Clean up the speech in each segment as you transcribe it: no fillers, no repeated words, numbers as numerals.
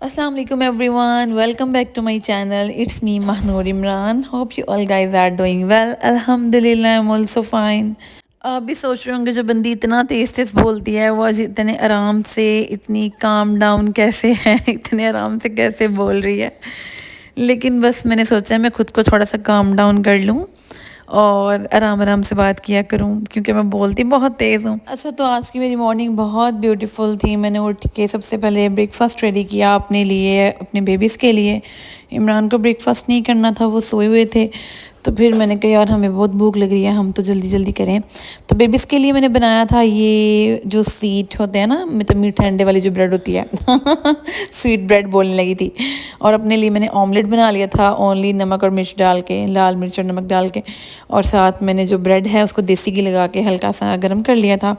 Assalamu alaikum everyone. Welcome back to my channel. It's me Mahnoor Imran. Hope you all guys are doing well. Alhamdulillah, I'm also fine. آپ بھی سوچ رہے ہوں گے جو بندی اتنا تیز تیز بولتی ہے وہ آج اتنے آرام سے اتنی کام ڈاؤن کیسے ہے اتنے آرام سے کیسے بول رہی ہے. لیکن بس میں نے سوچا میں خود کو تھوڑا سا کام ڈاؤن کر لوں اور آرام آرام سے بات کیا کروں کیونکہ میں بولتی بہت تیز ہوں. اچھا تو آج کی میری مارننگ بہت بیوٹیفل تھی. میں نے اٹھ کے سب سے پہلے بریک فاسٹ ریڈی کیا اپنے لیے اپنے بیبیز کے لیے. عمران کو بریک فاسٹ نہیں کرنا تھا، وہ سوئے ہوئے تھے. تو پھر میں نے کہا یار ہمیں بہت بھوک لگ رہی ہے، ہم تو جلدی جلدی کریں. تو بیبیز کے لیے میں نے بنایا تھا یہ جو سویٹ ہوتے ہیں نا، مطلب میٹھے انڈے والی جو بریڈ ہوتی ہے سویٹ بریڈ بولنے لگی تھی. اور اپنے لیے میں نے آملیٹ بنا لیا تھا اونلی نمک اور مرچ ڈال کے، لال مرچ اور نمک ڈال کے. اور ساتھ میں نے جو بریڈ ہے اس کو دیسی گھی لگا کے ہلکا سا گرم کر لیا تھا.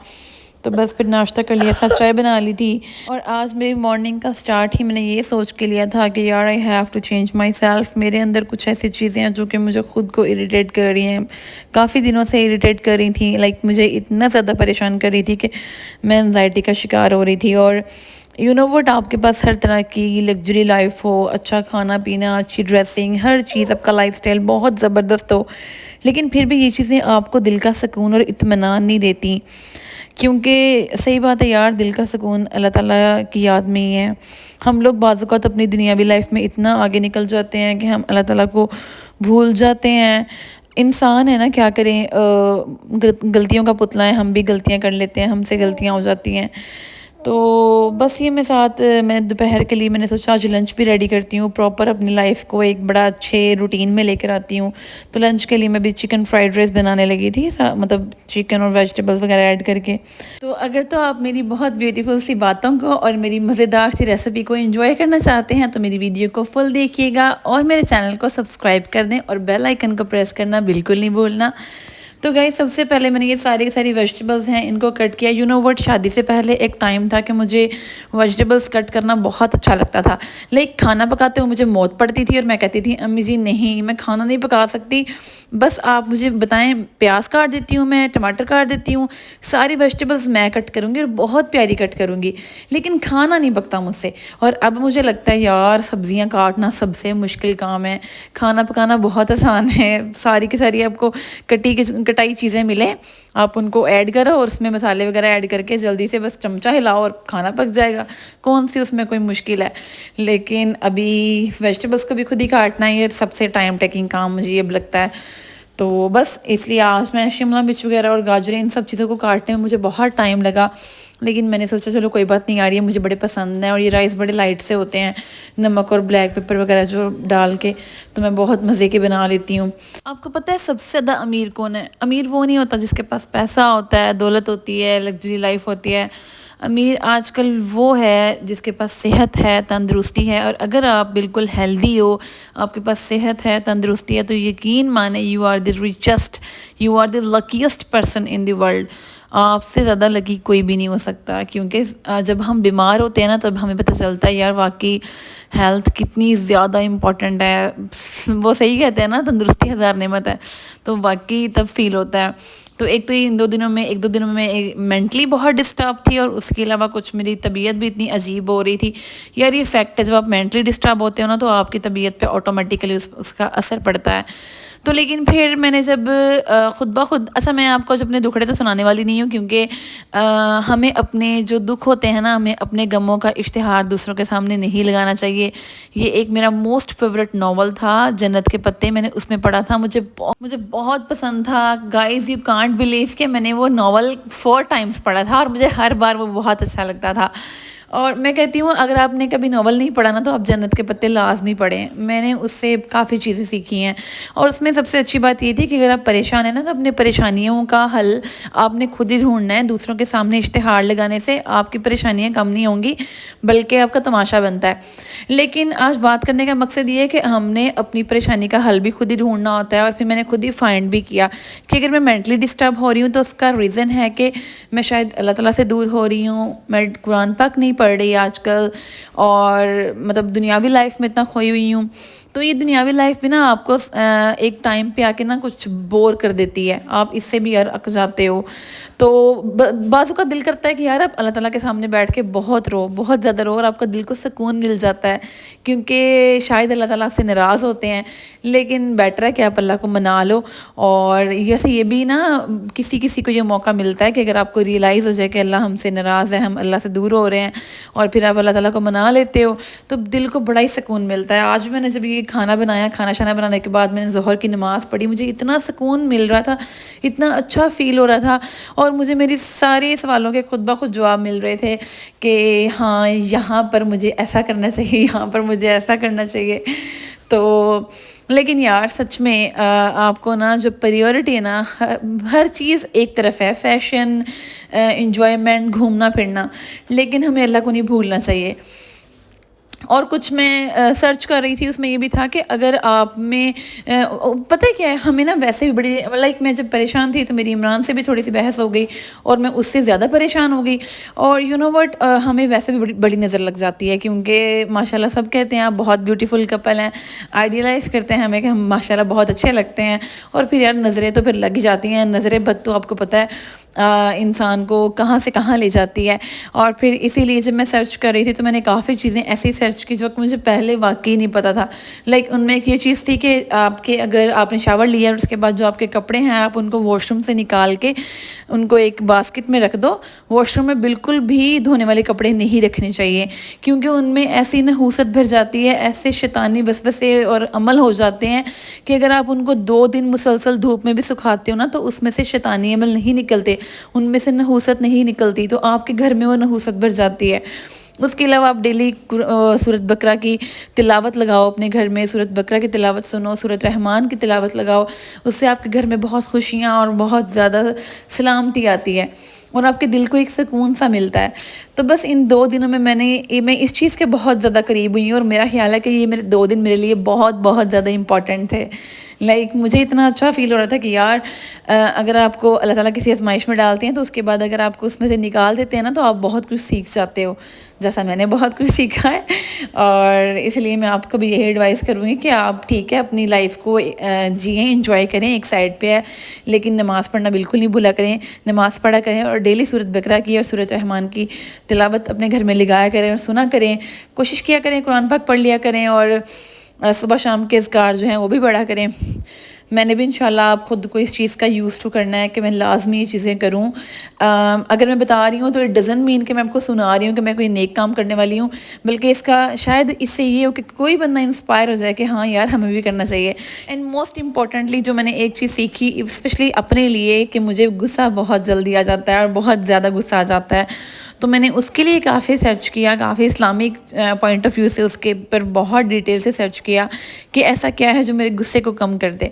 تو بس پھر ناشتہ کر لیا، ساتھ چائے بنا لی تھی. اور آج میری مارننگ کا سٹارٹ ہی میں نے یہ سوچ کے لیا تھا کہ یار I have to change myself. میرے اندر کچھ ایسی چیزیں ہیں جو کہ مجھے خود کو اریٹیٹ کر رہی ہیں، کافی دنوں سے اریٹیٹ کر رہی تھیں. مجھے اتنا زیادہ پریشان کر رہی تھی کہ میں انزائٹی کا شکار ہو رہی تھی. اور وٹ آپ کے پاس ہر طرح کی لگژری لائف ہو، اچھا کھانا پینا، اچھی ڈریسنگ، ہر چیز، آپ کا لائف سٹائل بہت زبردست ہو، لیکن پھر بھی یہ چیزیں آپ کو دل کا سکون اور اطمینان نہیں دیتی. کیونکہ صحیح بات ہے یار، دل کا سکون اللہ تعالیٰ کی یاد میں ہی ہے. ہم لوگ بعض اوقات اپنی دنیاوی لائف میں اتنا آگے نکل جاتے ہیں کہ ہم اللہ تعالیٰ کو بھول جاتے ہیں. انسان ہے نا، کیا کریں، غلطیوں کا پتلا ہے، ہم بھی غلطیاں کر لیتے ہیں، ہم سے غلطیاں ہو جاتی ہیں. تو بس یہ میں دوپہر کے لیے میں نے سوچا آج لنچ بھی ریڈی کرتی ہوں، پراپر اپنی لائف کو ایک بڑا اچھے روٹین میں لے کر آتی ہوں. تو لنچ کے لیے میں بھی چکن فرائیڈ رائس بنانے لگی تھی، مطلب چکن اور ویجیٹیبلز وغیرہ ایڈ کر کے. تو اگر تو آپ میری بہت بیوٹیفل سی باتوں کو اور میری مزیدار سی ریسیپی کو انجوائے کرنا چاہتے ہیں تو میری ویڈیو کو فل دیکھیے گا اور میرے چینل کو سبسکرائب کر دیں اور بیل آئیکن کو پریس کرنا بالکل نہیں بھولنا. تو گائز سب سے پہلے میں نے یہ ساری ویجیٹیبلز ہیں ان کو کٹ کیا. وٹ شادی سے پہلے ایک ٹائم تھا کہ مجھے ویجیٹیبلز کٹ کرنا بہت اچھا لگتا تھا. کھانا پکاتے ہوئے مجھے موت پڑتی تھی اور میں کہتی تھی امی جی نہیں، میں کھانا نہیں پکا سکتی، بس آپ مجھے بتائیں، پیاز کاٹ دیتی ہوں، میں ٹماٹر کاٹ دیتی ہوں، ساری ویجیٹیبلز میں کٹ کروں گی اور بہت پیاری کٹ کروں گی، لیکن کھانا نہیں پکتا مجھ سے. اور اب مجھے لگتا ہے یار سبزیاں کاٹنا سب سے مشکل کام ہے، کھانا پکانا بہت آسان ہے. ساری کی ساری آپ کو کٹائی چیزیں ملیں، آپ ان کو ایڈ کرو اور اس میں مسالے وغیرہ ایڈ کر کے جلدی سے بس چمچہ ہلاؤ اور کھانا پک جائے گا. کون سی اس میں کوئی مشکل ہے؟ لیکن ابھی ویجیٹیبلز کو بھی خود ہی کاٹنا ہے، یہ سب سے ٹائم ٹیکنگ کام مجھے یہ لگتا ہے. تو بس اس لیے آج میں شملہ مرچ وغیرہ اور گاجریں ان سب چیزوں کو کاٹنے میں مجھے بہت ٹائم لگا. لیکن میں نے سوچا چلو کوئی بات نہیں، آ رہی ہے، مجھے بڑے پسند ہیں اور یہ رائس بڑے لائٹ سے ہوتے ہیں، نمک اور بلیک پیپر وغیرہ جو ڈال کے تو میں بہت مزے کے بنا لیتی ہوں. آپ کو پتہ ہے سب سے زیادہ امیر کون ہے؟ امیر وہ نہیں ہوتا جس کے پاس پیسہ ہوتا ہے، دولت ہوتی ہے، لگژری لائف ہوتی ہے. امیر آج کل وہ ہے جس کے پاس صحت ہے، تندرستی ہے. اور اگر آپ بالکل ہیلدی ہو، آپ کے پاس صحت ہے، تندرستی ہے، تو یقین مانیں you are the richest, you are the luckiest person in the world. آپ سے زیادہ لکی کوئی بھی نہیں ہو سکتا. کیونکہ جب ہم بیمار ہوتے ہیں نا تب ہمیں پتہ چلتا ہے یار واقعی ہیلتھ کتنی زیادہ امپورٹنٹ ہے. وہ صحیح کہتے ہیں نا، تندرستی ہزار نعمت ہے، تو واقعی تب فیل ہوتا ہے. تو ایک تو ایک دو دنوں میں مینٹلی بہت ڈسٹرب تھی، اور اس کے علاوہ کچھ میری طبیعت بھی اتنی عجیب ہو رہی تھی. یار یہ فیکٹ ہے، جب آپ مینٹلی ڈسٹرب ہوتے ہو نا تو آپ کی طبیعت پہ آٹومیٹیکلی اس کا اثر پڑتا ہے. تو لیکن پھر میں نے جب خود بخود، اچھا میں آپ کو اپنے دکھڑے تو سنانے والی نہیں ہوں، کیونکہ ہمیں اپنے جو دکھ ہوتے ہیں نا، ہمیں اپنے غموں کا اشتہار دوسروں کے سامنے نہیں لگانا چاہیے. یہ ایک میرا موسٹ فیورٹ ناول تھا جنت کے پتے، میں نے اس میں پڑھا تھا، مجھے بہت پسند تھا. گائز یو کانٹ بلیو کہ میں نے وہ ناول 4 ٹائمز پڑھا تھا اور مجھے ہر بار وہ بہت اچھا لگتا تھا. اور میں کہتی ہوں اگر آپ نے کبھی ناول نہیں پڑھا نا تو آپ جنت کے پتے لازمی پڑھیں. میں نے اس سے کافی چیزیں سیکھی ہیں، اور اس میں سب سے اچھی بات یہ تھی کہ اگر آپ پریشان ہیں نا تو اپنے پریشانیوں کا حل آپ نے خود ہی ڈھونڈنا ہے. دوسروں کے سامنے اشتہار لگانے سے آپ کی پریشانیاں کم نہیں ہوں گی بلکہ آپ کا تماشا بنتا ہے. لیکن آج بات کرنے کا مقصد یہ ہے کہ ہم نے اپنی پریشانی کا حل بھی خود ہی ڈھونڈنا ہوتا ہے. اور پھر میں نے خود ہی فائنڈ بھی کیا کہ اگر میں مینٹلی ڈسٹرب ہو رہی ہوں تو اس کا ریزن ہے کہ میں شاید اللہ تعالیٰ سے دور ہو رہی ہوں، میں قرآن پاک نہیں پڑھ رہی آج کل، اور مطلب دنیاوی لائف میں اتنا کھوئی ہوئی ہوں. تو یہ دنیاوی لائف بھی نا آپ کو ایک ٹائم پہ آ کے نا کچھ بور کر دیتی ہے، آپ اس سے بھی اک جاتے ہو. تو تو بعضوں کا دل کرتا ہے کہ یار آپ اللہ تعالیٰ کے سامنے بیٹھ کے بہت رو، بہت زیادہ رو، اور آپ کا دل کو سکون مل جاتا ہے، کیونکہ شاید اللہ تعالیٰ آپ سے ناراض ہوتے ہیں، لیکن بیٹر ہے کہ آپ اللہ کو منا لو۔ اور جیسے یہ بھی نا کسی کسی کو یہ موقع ملتا ہے کہ اگر آپ کو ریئلائز ہو جائے کہ اللہ ہم سے ناراض ہے، ہم اللہ سے دور ہو رہے ہیں، اور پھر آپ اللہ تعالیٰ کو منا لیتے ہو، تو دل کو بڑا ہی سکون ملتا ہے۔ آج میں نے جب یہ کھانا بنایا، کھانا شانا بنانے کے بعد میں نے ظہر کی نماز پڑھی، مجھے اتنا سکون مل رہا تھا، اتنا اچھا فیل ہو رہا تھا، اور مجھے میری سارے سوالوں کے خود بخود جواب مل رہے تھے کہ ہاں یہاں پر مجھے ایسا کرنا چاہیے، یہاں پر مجھے ایسا کرنا چاہیے۔ تو لیکن یار سچ میں آپ کو نا جو پریورٹی ہے نا، ہر چیز ایک طرف ہے، فیشن، انجوائمنٹ، گھومنا پھرنا، لیکن ہمیں اللہ کو نہیں بھولنا چاہیے۔ اور کچھ میں سرچ کر رہی تھی، اس میں یہ بھی تھا کہ اگر آپ میں پتہ ہے کیا ہے، ہمیں نا ویسے بھی بڑی میں جب پریشان تھی تو میری عمران سے بھی تھوڑی سی بحث ہو گئی، اور میں اس سے زیادہ پریشان ہو گئی، اور یو نو وٹ، ہمیں ویسے بھی بڑی نظر لگ جاتی ہے، کیونکہ ماشاءاللہ سب کہتے ہیں آپ بہت بیوٹیفل کپل ہیں، آئیڈیلائز کرتے ہیں ہمیں کہ ہم ماشاءاللہ بہت اچھے لگتے ہیں، اور پھر یار نظریں تو پھر لگ جاتی ہیں، نظریں بد تو آپ کو پتہ ہے انسان کو کہاں سے کہاں لے جاتی ہے۔ اور پھر اسی لیے جب میں سرچ کر رہی تھی تو میں نے کافی چیزیں ایسی سرچ کی جو کہ مجھے پہلے واقعی نہیں پتہ تھا۔ ان میں ایک یہ چیز تھی کہ اگر آپ نے شاور لیا اور اس کے بعد جو آپ کے کپڑے ہیں آپ ان کو واش روم سے نکال کے ان کو ایک باسکٹ میں رکھ دو۔ واش روم میں بالکل بھی دھونے والے کپڑے نہیں رکھنے چاہیے، کیونکہ ان میں ایسی نحوست بھر جاتی ہے، ایسے شیطانی وسوسے اور عمل ہو جاتے ہیں کہ اگر آپ ان کو 2 دن مسلسل دھوپ میں بھی سکھاتے ہو نا تو اس میں سے شیطانی عمل نہیں نکلتے، ان میں سے نحوست نہیں نکلتی، تو آپ کے گھر میں وہ نحوست بھر جاتی ہے۔ اس کے علاوہ آپ ڈیلی سورۃ بقرہ کی تلاوت لگاؤ اپنے گھر میں، سورۃ بقرہ کی تلاوت سنو، سورۃ رحمان کی تلاوت لگاؤ، اس سے آپ کے گھر میں بہت خوشیاں اور بہت زیادہ سلامتی آتی ہے، اور آپ کے دل کو ایک سکون سا ملتا ہے۔ تو بس ان 2 دنوں میں میں اس چیز کے بہت زیادہ قریب ہوئی ہوں، اور میرا خیال ہے کہ یہ 2 دن میرے لیے بہت بہت زیادہ امپورٹنٹ تھے۔ مجھے اتنا اچھا فیل ہو رہا تھا کہ یار اگر آپ کو اللہ تعالیٰ کسی آزمائش میں ڈالتے ہیں تو اس کے بعد اگر آپ کو اس میں سے نکال دیتے ہیں نا تو آپ بہت کچھ سیکھ جاتے ہو، جیسا میں نے بہت کچھ سیکھا ہے۔ اور اس لیے میں آپ کو بھی یہی ایڈوائز کروں گی کہ آپ ٹھیک ہے اپنی لائف کو جئیں، انجوائے کریں، ایک سائڈ پہ ہے، لیکن نماز پڑھنا بالکل نہیں بھولا کریں، نماز پڑھا کریں، اور ڈیلی سورۃ بقرہ کی اور سورۃ رحمان کی تلاوت اپنے گھر میں لگایا کریں اور سنا کریں، کوشش کیا کریں قرآن پاک پڑھ لیا کریں، اور صبح شام کے اذکار جو ہیں وہ بھی پڑھا کریں۔ میں نے بھی انشاءاللہ آپ خود کو اس چیز کا یوز ٹو کرنا ہے کہ میں لازمی یہ چیزیں کروں۔ اگر میں بتا رہی ہوں تو اٹ ڈزنٹ مین کہ میں آپ کو سنا رہی ہوں کہ میں کوئی نیک کام کرنے والی ہوں، بلکہ اس کا شاید اس سے یہ ہو کہ کوئی بندہ انسپائر ہو جائے کہ ہاں یار ہمیں بھی کرنا چاہیے۔ اینڈ موسٹ امپورٹنٹلی جو میں نے ایک چیز سیکھی اسپیشلی اپنے لیے، کہ مجھے غصہ بہت جلدی آ جاتا ہے اور بہت زیادہ غصہ آ جاتا ہے، تو میں نے اس کے لیے کافی سرچ کیا، کافی اسلامک پوائنٹ آف ویو سے اس کے پر بہت ڈیٹیل سے سرچ کیا کہ ایسا کیا ہے جو میرے غصے کو کم کر دے۔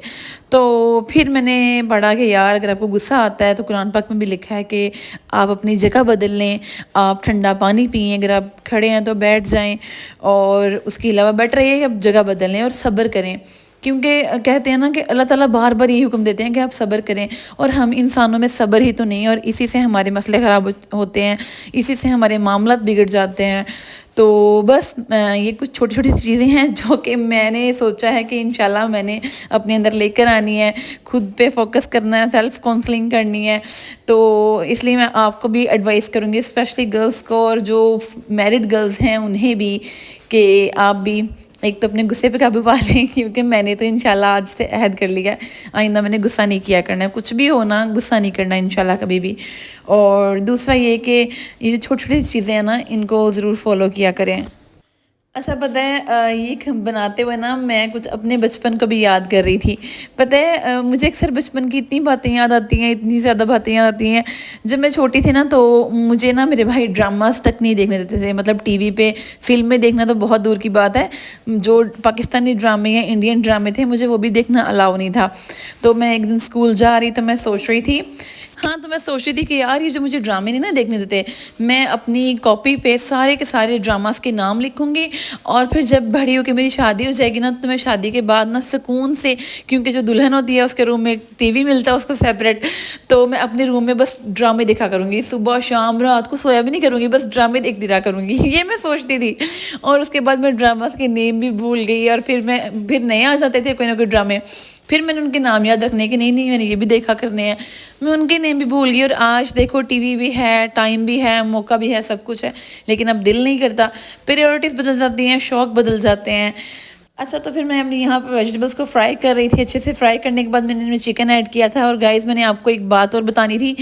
تو پھر میں نے پڑھا کہ یار اگر آپ کو غصہ آتا ہے تو قرآن پاک میں بھی لکھا ہے کہ آپ اپنی جگہ بدل لیں، آپ ٹھنڈا پانی پئیں، اگر آپ کھڑے ہیں تو بیٹھ جائیں، اور اس کے علاوہ بیٹر یہ ہے کہ آپ جگہ بدل لیں اور صبر کریں، کیونکہ کہتے ہیں نا کہ اللہ تعالیٰ بار بار یہی حکم دیتے ہیں کہ آپ صبر کریں، اور ہم انسانوں میں صبر ہی تو نہیں، اور اسی سے ہمارے مسئلے خراب ہوتے ہیں، اسی سے ہمارے معاملات بگڑ جاتے ہیں۔ تو بس یہ کچھ چھوٹی چھوٹی چیزیں ہیں جو کہ میں نے سوچا ہے کہ انشاءاللہ میں نے اپنے اندر لے کر آنی ہے، خود پہ فوکس کرنا ہے، سیلف کاؤنسلنگ کرنی ہے۔ تو اس لیے میں آپ کو بھی ایڈوائز کروں گی، اسپیشلی گرلس کو، اور جو میرڈ گرلز ہیں انہیں بھی، کہ آپ بھی ایک تو اپنے غصے پہ قابو پا لیں، کیونکہ میں نے تو انشاءاللہ آج سے عہد کر لیا ہے آئندہ میں نے غصہ نہیں کیا کرنا ہے، کچھ بھی ہونا غصہ نہیں کرنا انشاءاللہ کبھی بھی۔ اور دوسرا یہ کہ یہ جو چھوٹی چھوٹی چیزیں ہیں نا ان کو ضرور فالو کیا کریں۔ اچھا پتہ ہے یہ بناتے ہوئے نا میں کچھ اپنے بچپن کو بھی یاد کر رہی تھی۔ پتہ ہے مجھے اکثر بچپن کی اتنی باتیں یاد آتی ہیں، اتنی زیادہ باتیں یاد آتی ہیں۔ جب میں چھوٹی تھی نا تو مجھے نا میرے بھائی ڈراماز تک نہیں دیکھنے دیتے تھے، مطلب ٹی وی پہ فلمیں دیکھنا تو بہت دور کی بات ہے، جو پاکستانی ڈرامے یا انڈین ڈرامے تھے مجھے وہ بھی دیکھنا الاؤ نہیں تھا۔ تو میں ایک دن اسکول جا رہی تو میں سوچ رہی تھی کہ یار یہ جو مجھے ڈرامے نہیں نا دیکھنے دیتے، میں اپنی کاپی پہ سارے کے سارے ڈراماز کے نام لکھوں گی، اور پھر جب بڑی ہو کے میری شادی ہو جائے گی نا تو میں شادی کے بعد نا سکون سے، کیونکہ جو دلہن ہوتی ہے اس کے روم میں ٹی وی ملتا ہے اس کو سیپریٹ، تو میں اپنے روم میں بس ڈرامے دیکھا کروں گی، صبح شام رات کو سویا بھی نہیں کروں گی، بس ڈرامے دیکھتی رہا کروں گی، یہ میں سوچتی تھی۔ اور اس کے بعد میں ڈراماز کے نیم بھی بھول گئی، اور پھر نئے آ جاتے تھے کوئی نہ کوئی ڈرامے، پھر میں نے ان کے نام یاد رکھنے کے نہیں میں نے یہ بھی دیکھا کرنے ہیں، میں ان کے نیم بھی بھول گئی، اور آج دیکھو ٹی وی بھی ہے، ٹائم بھی ہے، موقع بھی ہے، سب کچھ ہے، لیکن اب دل نہیں کرتا، پریورٹیز بدل جاتی ہیں، شوق بدل جاتے ہیں۔ اچھا تو پھر میں اپنی یہاں پہ ویجیٹیبلس کو فرائی کر رہی تھی، اچھے سے فرائی کرنے کے بعد میں نے چکن ایڈ کیا تھا۔ اور گائز میں نے آپ کو ایک بات اور بتانی تھی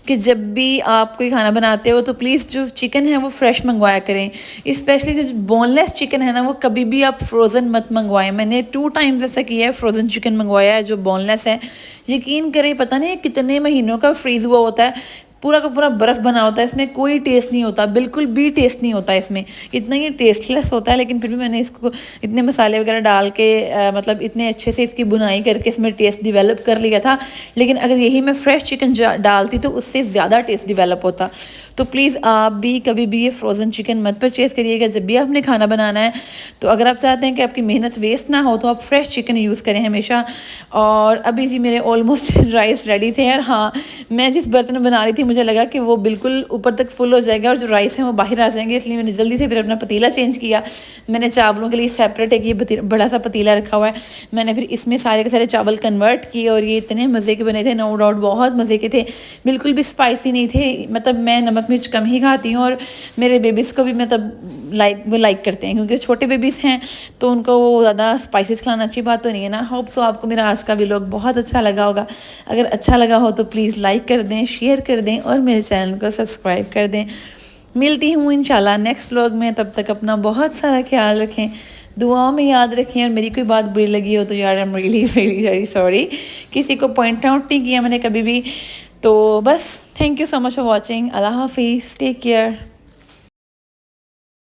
کہ جب بھی آپ کوئی کھانا بناتے ہو تو پلیز جو چکن ہے وہ فریش منگوایا کریں، اسپیشلی جو بون لیس چکن ہے نا وہ کبھی بھی آپ فروزن مت منگوائیں۔ میں نے 2 ٹائمز ایسا کیا ہے، فروزن چکن منگوایا ہے جو بون لیس ہے، یقین کریں پتہ نہیں کتنے مہینوں کا فریز ہوا ہوتا ہے، پورا کا پورا برف بنا ہوتا ہے، اس میں کوئی ٹیسٹ نہیں ہوتا، بالکل بھی ٹیسٹ نہیں ہوتا اس میں، اتنا یہ ٹیسٹ لیس ہوتا ہے۔ لیکن پھر بھی میں نے اس کو اتنے مسالے وغیرہ ڈال کے مطلب اتنے اچھے سے اس کی بنائی کر کے اس میں ٹیسٹ ڈیولپ کر لیا تھا، لیکن اگر یہی میں فریش چکن ڈالتی تو اس سے زیادہ ٹیسٹ ڈیولپ ہوتا۔ تو پلیز آپ بھی کبھی بھی یہ فروزن چکن مت پرچیز کریے گا جب بھی آپ نے کھانا بنانا ہے، تو اگر آپ چاہتے ہیں کہ آپ کی محنت ویسٹ نہ ہو تو آپ فریش چکن یوز کریں ہمیشہ۔ اور ابھی جی میرے آلموسٹ رائس ریڈی تھے، اور ہاں میں جس برتن میں بنا رہی تھی مجھے لگا کہ وہ بالکل اوپر تک فل ہو جائے گا اور جو رائس ہیں وہ باہر آ جائیں گے، اس لیے میں نے جلدی سے پھر اپنا پتیلا چینج کیا۔ میں نے چاولوں کے لیے سیپریٹ ایک یہ بڑا سا پتیلا رکھا ہوا ہے، میں نے پھر اس میں سارے کے سارے چاول کنورٹ کیے، اور یہ اتنے مزے کے بنے تھے، نو ڈاؤٹ بہت مزے کے تھے، بالکل بھی اسپائسی نہیں تھے۔ مطلب میں نمک مرچ کم ہی کھاتی ہوں، اور میرے بیبیز کو بھی مطلب وہ لائک کرتے ہیں کیونکہ چھوٹے بیبیز ہیں تو ان کو وہ زیادہ اسپائسیز کھلانا اچھی بات تو نہیں ہے نا۔ ہوپ تو آپ کو میرا آج کا ولاگ بہت اچھا لگا ہوگا، اگر اچھا لگا ہو تو پلیز لائک کر دیں، شیئر کر دیں، اور میرے چینل کو سبسکرائب کر دیں۔ ملتی ہوں انشاءاللہ نیکسٹ ولاگ میں، تب تک اپنا بہت سارا خیال رکھیں، دعاؤں میں یاد رکھیں، اور میری کوئی بات بری لگی ہو تو یار I'm really really very sorry، کسی کو پوائنٹ آؤٹ نہیں کیا میں نے کبھی بھی۔ تو بس thank you so much for watching, اللہ حافظ، ٹیک کیئر۔